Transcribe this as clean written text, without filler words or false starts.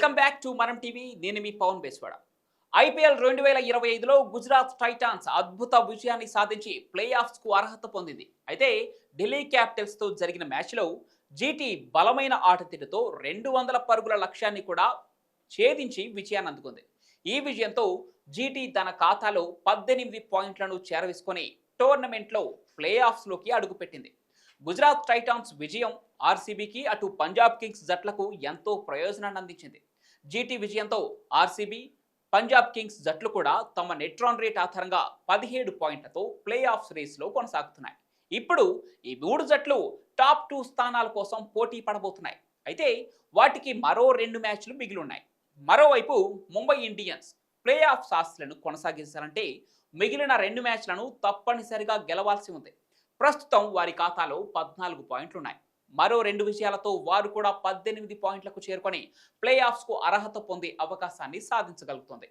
Welcome back to మనం TV. నేను మీ Pawan బేస్వాడ. IPL 2025లో Gujarat Titans అద్భుత విజయాన్ని సాధించి ప్లే ఆఫ్స్కు అర్హత పొందింది. అయితే ఢిల్లీ క్యాపిటల్స్తో జరిగిన మ్యాచ్లో జీటీ బలమైన ఆటతీరుతో 200 పరుగుల లక్ష్యాన్ని కూడా ఛేదించి విజయాన్ని అందుకుంది. ఈ విజయంతో జీటీ తన ఖాతాలో 18 పాయింట్లను చేరవేసుకొని టోర్నమెంట్లో ప్లే ఆఫ్స్లోకి అడుగుపెట్టింది. గుజరాత్ టైటాన్స్ విజయం ఆర్సీబీకి అటు పంజాబ్ కింగ్స్ జట్లకు ఎంతో ప్రయోజనాన్ని అందించింది. జీటీ విజయంతో ఆర్సీబీ, పంజాబ్ కింగ్స్ జట్లు కూడా తమ నెట్ రన్ రేట్ ఆధారంగా 17 పాయింట్లతో ప్లే ఆఫ్స్ రేస్లో కొనసాగుతున్నాయి. ఇప్పుడు ఈ మూడు జట్లు టాప్ 2 స్థానాల కోసం పోటీ పడబోతున్నాయి. అయితే వాటికి మరో 2 మ్యాచ్లు మిగిలి ఉన్నాయి. మరోవైపు ముంబై ఇండియన్స్ ప్లే ఆఫ్ ఆశలను కొనసాగించాలంటే మిగిలిన 2 మ్యాచ్లను తప్పనిసరిగా గెలవాల్సి ఉంది. ప్రస్తుతం వారి ఖాతాలో 14 పాయింట్లున్నాయి. మరో 2 విజయాలతో వారు కూడా 18 పాయింట్లకు చేరుకొని ప్లే ఆఫ్స్కు అర్హత పొందే అవకాశాన్ని సాధించగలుగుతుంది.